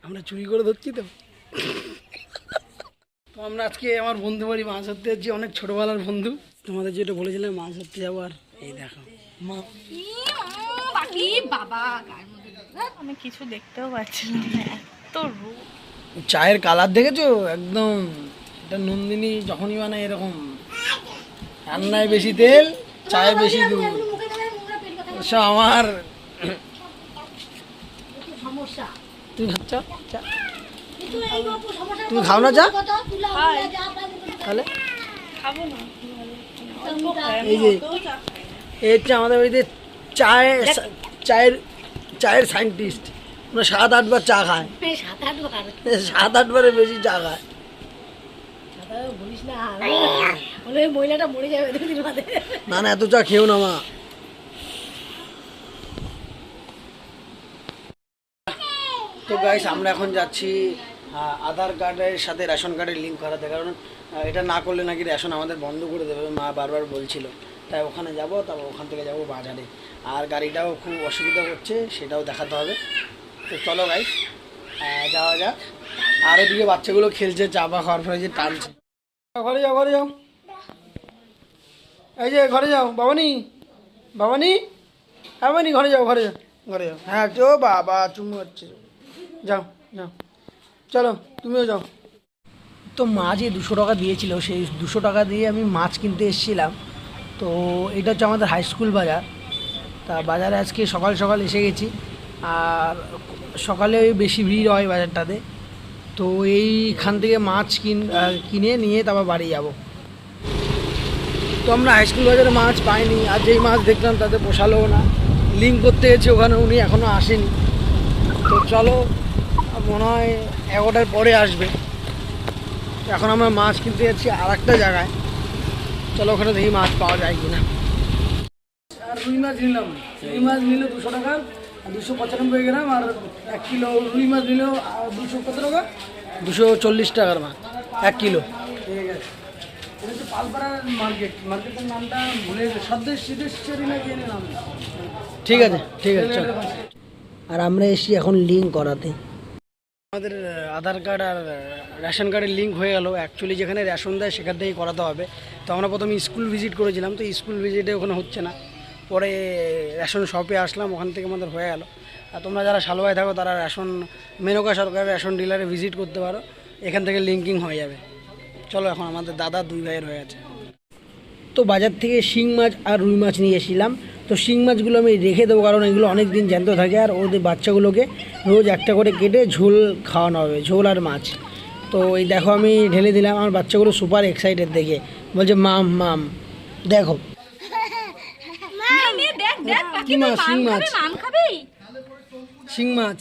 আমরা চুরি করে ধরছি তো। তো আমরা আজকে আমার বন্ধু বাড়ি মাছ ধরতে যাচ্ছি, অনেক ছোটবেলার বন্ধু। তোমাদের যেটা বলেছিলাম মাছ ধরতে যাবো, আর এই দেখো মা বাবা আমি কিছু দেখতেও পাচ্ছিলাম না, এত রূপ। চায়ের কালার দেখেছো একদম, এটা নন্দিনী যখনই মানে এরকম রান্নায় বেশি তেল চায়ে বেশি দুধ, সব আমার। তুমি খাচ্ছ চা? তুমি খাও না চা? তাহলে এই যে এই হচ্ছে আমাদের বাড়িতে চায়ের চায়ের সায়েন্টিস্ট। 7-8 বার চা খায়, 7-8 বারের বেশি চা খায়। না না, এত চা খেও না মা। তো গাইস, আমরা এখন যাচ্ছি আধার কার্ডের সাথে রেশন কার্ডের লিঙ্ক করাতে, কারণ এটা না করলে নাকি রেশন আমাদের বন্ধ করে দেবে, মা বারবার বলছিল। তাই ওখানে যাব, তারপর ওখান থেকে যাব বাজারে। আর গাড়িটাও খুব অসুবিধা হচ্ছে, সেটাও দেখাতে হবে। তো চলো গাইস যাওয়া যাক। আর ওদিকে বাচ্চাগুলো খেলছে, চাপা খাওয়ার পরে যে টানছে। ঘরে যাও, ঘরে যাও, এই যে ঘরে যাও। বাবানি, বাবানি, বাবানি, ঘরে যাও, ঘরে যাও, ঘরে যাও। হ্যাঁ তো বাবা চুমু হচ্ছে, যাও যাও, চলো তুমিও যাও। তো মা যে 200 টাকা দিয়েছিল, সেই 200 টাকা দিয়ে আমি মাছ কিনতে এসেছিলাম। তো এটা হচ্ছে আমাদের হাই স্কুল বাজার। তা বাজারে আজকে সকাল সকাল এসে গেছি, আর সকালে বেশি ভিড় হয় বাজারটাতে। তো এইখান থেকে মাছ কিনে নিয়ে তারপর বাড়ি যাব। তো আমরা হাই স্কুল বাজারে মাছ পাইনি, আর যেই মাছ দেখলাম তাতে পোষালো না। লিঙ্ক করতে গেছি ওখানে, উনি এখনও আসেনি। তো চলো, মনে হয় 11টার পরে আসবে। এখন আমরা মাছ কিনতে যাচ্ছি আর একটা জায়গায়। চলো ওখানে দেখি মাছ পাওয়া যায় কিনা। আর রুই মাছ নিলাম, রুই মাছ নিল 200 টাকা, 295 গ্রাম। আর 1 কিলো রুই মাছ নিল 200 কত টাকা, 240 টাকার মাছ 1 কিলো। ঠিক আছে, এটা হচ্ছে পালপাড়ার মার্কেট, মার্কেটের নামটা ভুলে গেছে, সিদ্ধেশ্বরী না কি নাম। ঠিক আছে ঠিক আছে, চলো। আর আমরা এসি এখন লিঙ্ক করাতে। আমাদের আধার কার্ড আর রেশন কার্ডের লিঙ্ক হয়ে গেল। অ্যাকচুয়ালি যেখানে রেশন দেয় সেখান থেকেই করাতে হবে। তো আমরা প্রথমে স্কুল ভিজিট করেছিলাম, তো স্কুল ভিজিটে ওখানে হচ্ছে না। পরে রেশন শপে আসলাম, ওখান থেকে আমাদের হয়ে গেল। আর তোমরা যারা শালবাই থাকো তারা রেশন মেনকা সরকারের রেশন ডিলারে ভিজিট করতে পারো, এখান থেকে লিঙ্কিং হয়ে যাবে। চলো, এখন আমাদের দাদা 2 ভাইয়ের হয়ে আছে। তো বাজার থেকে শিং মাছ আর রুই মাছ নিয়ে এসেছিলাম। তো শিং মাছগুলো আমি রেখে দেবো, কারণ এগুলো অনেক দিন জ্যান্ত থাকে। আর ওদের বাচ্চাগুলোকে রোজ একটা করে কেটে ঝোল খাওয়ানো হবে, ঝোল আর মাছ। তো এই দেখো আমি ঢেলে দিলাম, আমার বাচ্চাগুলো সুপার এক্সাইটেড দেখে, বলছে মাম মাম। দেখো কি মাছ, শিং মাছ, শিং মাছ।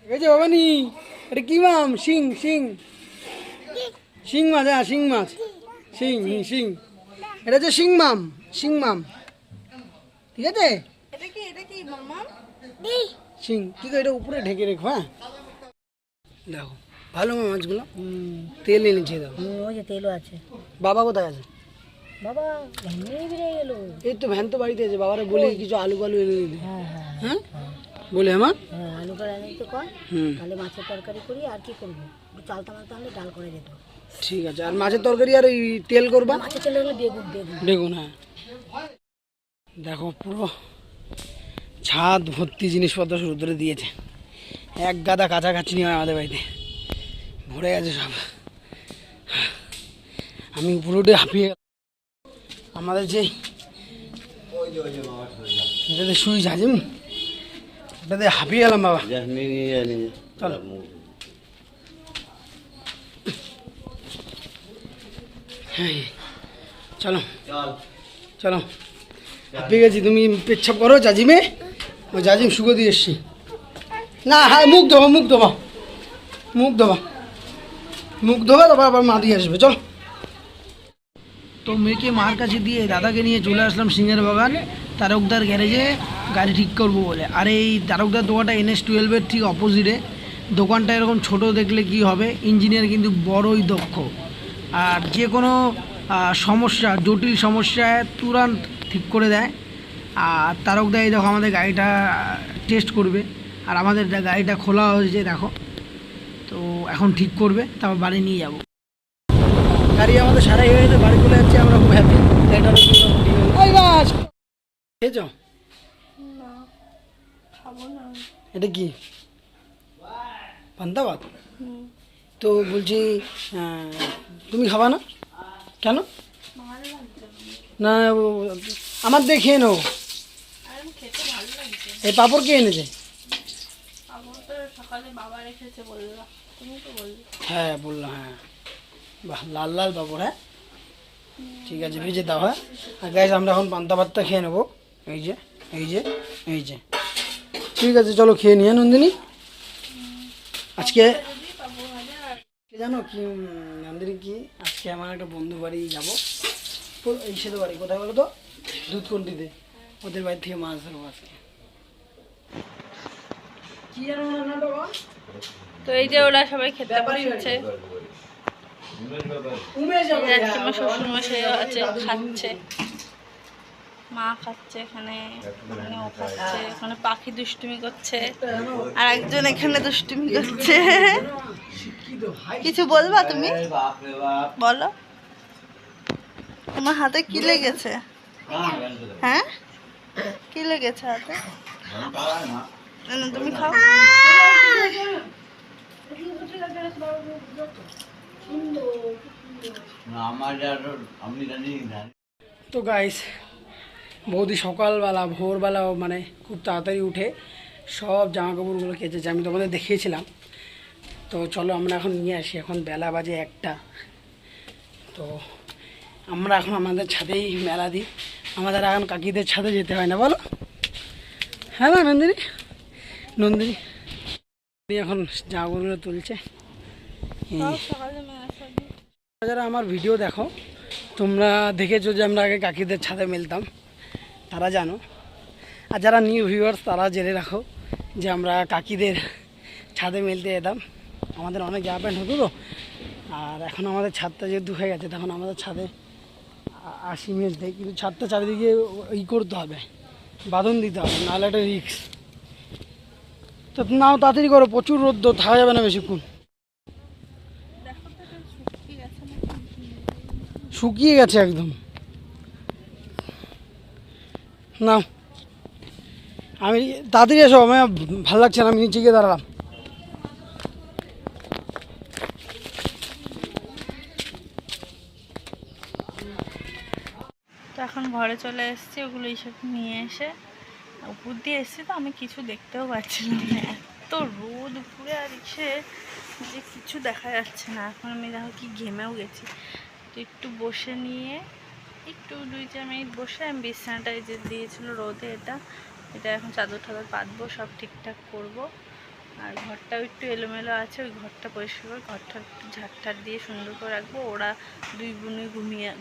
এই যে বাবানি, এটা কি মাম? শিং, শিং, শিং মাছ। হ্যাঁ শিং মাছ, শিং শিং, এটা হচ্ছে শিং মাম, শিং মাম। ঠিক আছে, শিং। ঠিক আছে, এটা উপরে ঢেকে রেখো। হ্যাঁ দেখো ভালো মাছগুলো, তেল এনেছে। দেখো ওই যে তেলও আছে। বাবা কোথায় আছে? বাবা এই তো ভ্যান তো বাড়িতে আছে। বাবারা বলি কিছু আলু ফালু এনে দিতে। হ্যাঁ বলে আমার আলু করে এনে তো কর, তাহলে মাছের তরকারি করি। আর কি করবো, চালতা মালতা হলে ডাল করে যেত। ঠিক আছে, আর মাছের তরকারি আর এই তেল করবা? মাছের তেল হলে বেগুন, বেগুন, বেগুন। হ্যাঁ দেখো পুরো ছাদ ভর্তি জিনিসপত্র শুরু করে দিয়েছে। এক গাদা কাছাকাছি নিয়ে আমাদের বাড়িতে ভরে গেছে সব। আমি পুরোটাই হাঁপিয়ে গেলাম। আমাদের যে এটাতে শুই যাচ্ছি, এটাতে হাঁপিয়ে গেলাম বাবা। চলো হ্যাঁ চলো চলো, হাঁপিয়ে গেছি। তুমি পেচ্ছাপ করো জাজিমে, ওই জাজিম শুকো দিয়ে এসছি। না হ্যাঁ মুখ ধোবা, মুখ ধোবা, মুখ ধোবা, মুখ ধোবা, তারপর আবার মা দিয়ে আসবে। চলো। তো মেয়েকে মার কাছে দিয়ে দাদাকে নিয়ে চলে আসলাম সিংহের বাগান তারকদার গ্যারেজে গাড়ি ঠিক করবো বলে। আর এই তারকদার দোকানটা NS-12-এর ঠিক অপোজিটে। দোকানটা এরকম ছোট দেখলে কি হবে, ইঞ্জিনিয়ার কিন্তু বড়ই দক্ষ। আর যে কোনো সমস্যা, জটিল সমস্যায় তুরন্ত ঠিক করে দেয়। আর তারকদা এই দেখো আমাদের গাড়িটা টেস্ট করবে। আর আমাদের গাড়িটা খোলা হয়েছে দেখো, তো এখন ঠিক করবে, তারপর বাড়ি নিয়ে যাব। গাড়ি আমাদের সারাই হয়ে গেছে, বাড়ি চলে যাচ্ছে, আমরা খুব হ্যাপি। খেয়েছ? এটা কি পান্তা ভাত? তো বলছি তুমি খাবা না কেন? না আমার দিয়ে খেয়ে নেবো। এই পাপড় কে এনেছে? হ্যাঁ বললাম, হ্যাঁ বাহ, লাল লাল পাপড়। হ্যাঁ ঠিক আছে, ভেজে দাও। হ্যাঁ আর গাইস আমরা এখন পান্তা ভাতটা খেয়ে নেবো। এই যে এই যে এই যে, ঠিক আছে চলো খেয়ে নিয়ে। নন্দিনী আজকে জানো কি নন্দিনী, কি আজকে আমার একটা বন্ধু বাড়ি যাবো, এই সাথে বাড়ি কোথায় বলো তো, দুধকুন্ডিতে। ওদের বাড়ি থেকে মাছ ধরবো আজকে। কি জানো রান্নাটা বল? তো এই যে ওরা সবাই খেতে বসেছে, আমার শ্বশুরমশাই আছে খাচ্ছে, মা খাচ্ছে এখানে, ও খাচ্ছে, ওখানে পাখি দুষ্টুমি করছে, আর একজন এখানে দুষ্টুমি করছে। কিছু বলবা তুমি? বলো, তোমার হাতে কি লেগেছে? হ্যাঁ কি লেগেছে হাতে? তুমি খাও। তো গাইস বৌদি সকালবেলা ভোরবেলা মানে খুব তাড়াতাড়ি উঠে সব জামা কাপড়গুলো কেচেছে, আমি তোমাদের দেখিয়েছিলাম। তো চলো আমরা এখন নিয়ে আসি, এখন বেলা বাজে 1টা। তো আমরা এখন আমাদের ছাদেই মেলা দিই, আমাদের এখন কাকিদের ছাদে যেতে হয় না, বলো? হ্যাঁ না নন্দিনী? নন্দিনী এখন জামাগুলো তুলছে। যারা আমার ভিডিও দেখো তোমরা দেখেছো যে আমরা আগে কাকিদের ছাদে মেলতাম, তারা জানো। আর যারা নিউ ভিউয়ার্স তারা জেনে রাখো যে আমরা কাকিদের ছাদে মেলতে যেতাম। আমাদের অনেক জামা প্যান্ট হতো তো, আর এখন আমাদের ছাদটা যেহেতু হয়ে গেছে, তখন আমাদের ছাদে আসি মেলতে, কিন্তু ছাদটা চারিদিকে ই করতে হবে, বাঁধন দিতে হবে, নাহলে একটা রিক্স। তো নাও তাড়াতাড়ি করো, প্রচুর রোদ, থাকা যাবে না বেশিক্ষণ। শুকিয়ে গেছে একদম। নাও আমি তাড়াতাড়ি এসো, আমার ভালো লাগছে না, আমি নিচে গিয়ে দাঁড়ালাম। তো এখন ঘরে চলে এসেছি, ওগুলো এইসব নিয়ে এসে উপর দিয়ে এসেছি, তো আমি কিছু দেখতেও পাচ্ছিলাম না, এত রোদ উপরে, আর এসে যে কিছু দেখা যাচ্ছে না। এখন আমি দেখো কি ঘেমেও গেছি, তো একটু বসে নিয়ে একটু 2-4 মিনিট বসে আমি বিছানাটা যে দিয়েছিল রোদে, এটা এখন চাদর টাদর পাতবো, সব ঠিকঠাক করব। আর ঘরটাও একটু এলোমেলো আছে, ওই ঘরটা পরিষ্কার করে ঘরটা একটু ঝাড় দিয়ে সুন্দর করে রাখবো। ওরা 2 বোনে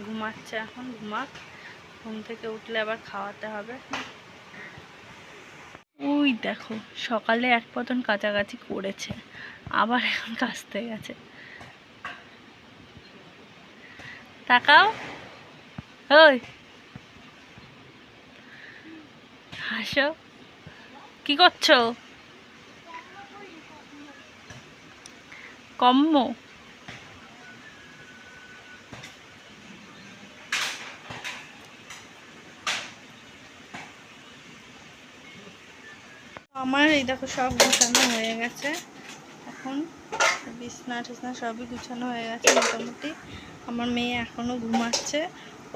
ঘুমাচ্ছে, এখন ঘুমাক, ঘুম থেকে উঠলে আবার খাওয়াতে হবে। ওই দেখো সকালে এক পতন কাছাকাছি করেছে, আবার এখন কাচতে গেছে। তাকাও, ওই হাসো, কি করছো? কম্ম আমার এই দেখো সব গুছানো হয়ে গেছে, এখন বিছনা টিছনা সবই গুছানো হয়ে গেছে মোটামুটি। আমার মেয়ে এখনও ঘুমাচ্ছে,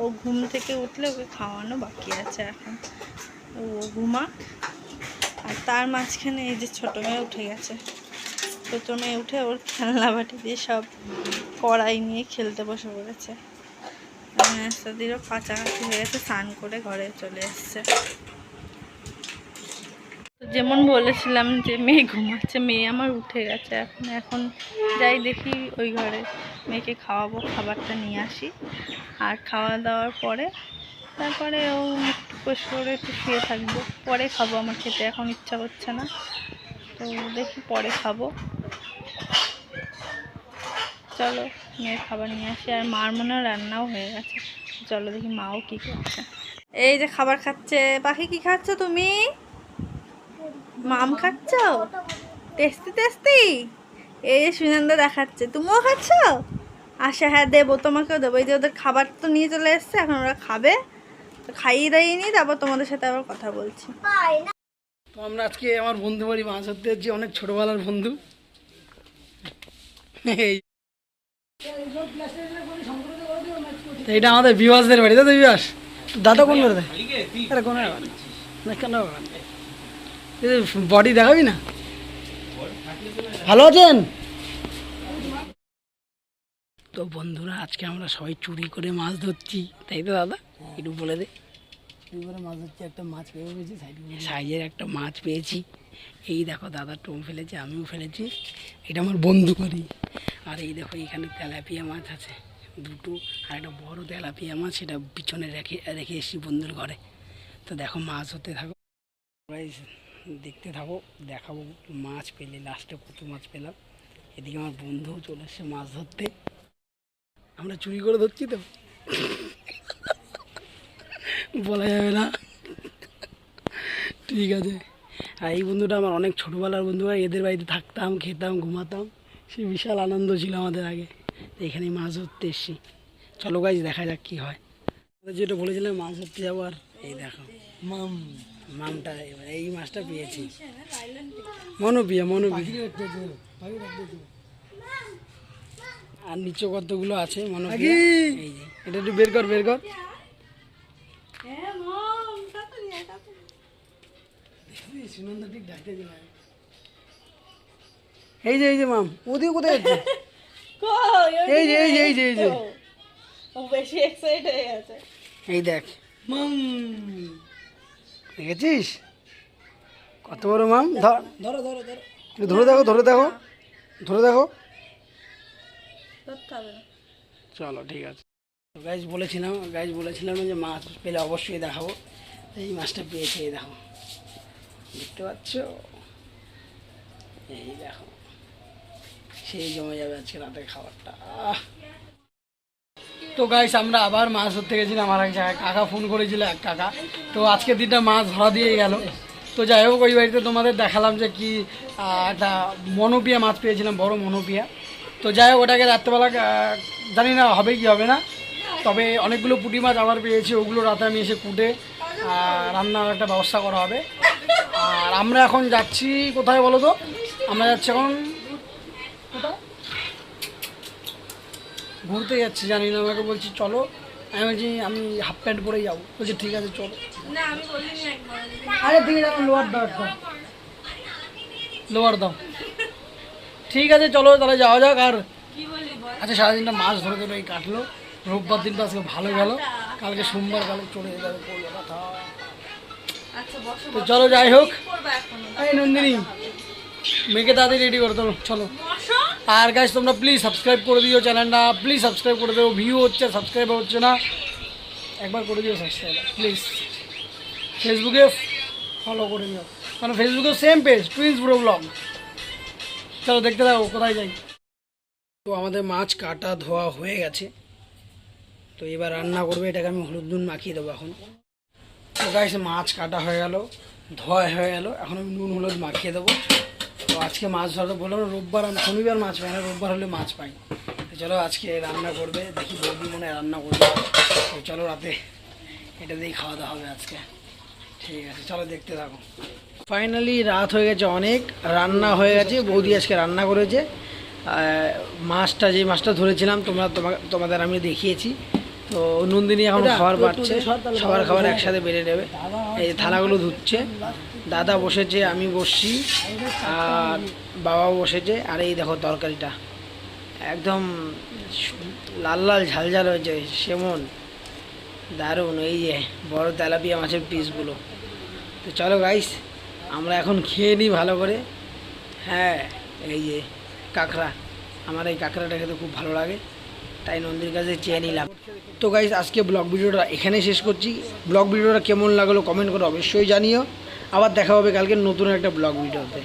ও ঘুম থেকে উঠলে ওকে খাওয়ানো বাকি আছে, এখন ও ঘুমাক। আর তার মাঝখানে এই যে ছোটো মেয়ে উঠে গেছে, ছোটো মেয়ে উঠে ওর খেলনা বাটি দিয়ে সব কড়াই নিয়ে খেলতে বসে পড়েছে। মেয়েটাদেরও কাছাকাছি হয়ে গেছে, স্নান করে ঘরে চলে এসছে। যেমন বলেছিলাম যে মেয়ে ঘুমাচ্ছে, মেয়ে আমার উঠে গেছে, এখন যাই দেখি ওই ঘরে মেয়েকে খাওয়াবো, খাবারটা নিয়ে আসি। আর খাওয়া দাওয়ার পরে তারপরে ও একটু কষ্ট করে একটু শুয়ে থাকবো, পরে খাবো। আমার খেতে এখন ইচ্ছা করছে না, তো দেখি পরে খাবো। চলো মেয়ের খাবার নিয়ে আসি। আর মার মনে হয় রান্নাও হয়ে গেছে, চলো দেখি মাও কি করছে। এই যে খাবার খাচ্ছে। পাখি কি খাচ্ছ তুমি? মাম খাচ্ছ? Tasty tasty. এই যে সুনন্দা দেখাচ্ছে, তুমিও খাচ্ছ? আচ্ছা হ্যাঁ দেবো, তোমাকেও দেবো। এই যে ওদের খাবার তো নিয়ে চলে এসছে, এখন ওরা খাবে, তো খাইয়ে দাইয়ে নিই, তারপর তোমাদের সাথে আবার কথা বলছি। তো আমরা আজকে আমার বন্ধু বাড়ি মাছ ধরতে যাচ্ছি, অনেক ছোটবেলার বন্ধু। তো এটা আমাদের বিবাসদের বাড়ি, তাই তো বিবাস? দাদা কোন করে দেয়? আরে কোন না কেন বডি দেখাবি না? ভালো আছেন? তো বন্ধুরা আজকে আমরা সবাই চুরি করে মাছ ধরছি, তাই তো দাদা? একটু বলে দে। চুরি করে মাছ ধরছি, একটা মাছ পেয়েছি, সাইজের একটা মাছ পেয়েছি। এই দেখো দাদা টোম ফেলেছে, আমিও ফেলেছি, এটা আমার বন্ধু করি। আর এই দেখো এখানে তেলাপিয়া মাছ আছে দুটো, আর একটা বড় তেলাপিয়া মাছ, সেটা পিছনে রেখে এসেছি বন্ধুর ঘরে। তো দেখো মাছ হতে থাকো, দেখতে থাকো, দেখাবো মাছ পেলে লাস্টে কত মাছ পেলাম। এদিকে আমার বন্ধুও চলে এসছে মাছ ধরতে। আমরা চুরি করে ধরছি তো, বলা যাবে না, ঠিক আছে। আর এই বন্ধুটা আমার অনেক ছোটোবেলার বন্ধু, এদের বাড়িতে থাকতাম, খেতাম, ঘুমাতাম, সে বিশাল আনন্দ ছিল আমাদের আগে। এখানে মাছ ধরতে এসছি, চলো গাইজ দেখা যাক কী হয়। যেটা বলেছিলাম মাছ ধরতে যাবো, আর এই দেখো মামটা এই মাছটা পেয়েছি, মনোপিয়া। আর নিচে কতগুলো আছে মনোপিয়া, এই যে এটা একটু বের কর। এই যে মাম, ওদিকে কোথায় যাচ্ছে? এই যে বেশি এক্সাইটেড হয়ে গেছে। এই দেখ মাম, দেখেছিস কত বড় মাম? ধরো ধরে দেখো। চলো ঠিক আছে। গাইজ বলেছিলাম যে মাছ পেলে অবশ্যই দেখাবো। এই মাছটা পেয়েছে, এই দেখো, দেখতে পাচ্ছ? এই দেখো, সেই জমে যাবে আজকে রাতের খাবারটা। তো গাইস আমরা আবার মাছ ধরতে গেছিলাম আমার এক জায়গায়, কাকা ফোন করেছিল এক কাকা। তো আজকে দিনটা মাছ ধরা দিয়ে গেল। তো যাই হোক, ওই বাড়িতে তোমাদের দেখালাম যে কি একটা মনোপিয়া মাছ পেয়েছিলাম, বড় মনোপিয়া। তো যাই হোক, ওটাকে রাত্রেবেলা জানি না হবে কি হবে না, তবে অনেকগুলো পুঁটি মাছ আবার পেয়েছি, ওগুলো রাতে আমি এসে কুটে রান্নার একটা ব্যবস্থা করা হবে। আর আমরা এখন যাচ্ছি কোথায় বলো তো? আমরা যাচ্ছি এখন কোথায়? ঘুরতে যাচ্ছি, জানি না, আমাকে বলছি চলো, আমি বলছি আমি হাফ প্যান্ট পরেই যাবো, বলছি ঠিক আছে চলো। আরে ঠিক আছে, লোয়ার দাও, ঠিক আছে চলো তাহলে যাওয়া যাক। আর আচ্ছা, সারাদিনটা মাছ ধরে এই কাটলো, রোববার দিনটা আজকে ভালো গেল, কালকে সোমবার কালে চলে যাবে কলকাতা। তো চলো যাই হোক, এই নন্দিনী মেয়েকে তাড়াতাড়ি রেডি করে দেবো, চলো। আর গাইস তোমরা প্লিজ সাবস্ক্রাইব করে দিও চ্যানেলটা, প্লিজ সাবস্ক্রাইব করে দেবো, ভিউ হচ্ছে, সাবস্ক্রাইব হচ্ছে না, একবার করে দিও সাবস্ক্রাইব প্লিজ। ফেসবুকে ফলো করে নিও, কারণ ফেসবুকে same page twins bro blog. চলো দেখতে থাকো কোথায় যাই। তো আমাদের মাছ কাটা ধোয়া হয়ে গেছে, তো এবার রান্না করবে, এটাকে আমি হলুদ নুন মাখিয়ে দেবো এখন। তো গাইস মাছ কাটা হয়ে গেল, ধোয়া হয়ে গেল, এখন আমি নুন হলুদ মাখিয়ে দেবো। তো আজকে মাছ ধরতে বললাম, রোববার আমি শনিবার মাছ পাই না, রোববার হলে মাছ পাই। তো চলো আজকে রান্না করবে, দেখি বৌদি মনে হয় রান্না করবে। তো চলো রাতে এটা দিয়েই খাওয়া দাওয়া হবে আজকে, ঠিক আছে চলো দেখতে থাকো। ফাইনালি রাত হয়ে গেছে অনেক, রান্না হয়ে গেছে, বৌদি আজকে রান্না করেছে। মাছটা যে মাছটা ধরেছিলাম তোমাদের আমি দেখিয়েছি। তো নন্দিনী এখন খাবার পাচ্ছে, সবার খাবার একসাথে বেড়ে নেবে। এই থালাগুলো ধুচ্ছে, দাদা বসেছে, আমি বসছি, আর বাবাও বসেছে। আর এই দেখো তরকারিটা একদম লাল লাল ঝাল ঝাল হয়েছে, সেমন দারুণ। এই যে বড় তেলাপিয়া মাছের পিসগুলো। তো চলো গাইস আমরা এখন খেয়ে নিই ভালো করে। হ্যাঁ এই যে কাঁকড়া, আমার এই কাঁকড়াটা খেতে খুব ভালো লাগে, তাই নন্দীর কাছে চেয়ে নিলাম। তো গাইস আজকে ব্লগ ভিডিওটা এখানে শেষ করছি। ব্লগ ভিডিওটা কেমন লাগলো কমেন্ট করে অবশ্যই জানিও। আবার দেখা হবে কালকে নতুন একটা ব্লগ ভিডিওতে।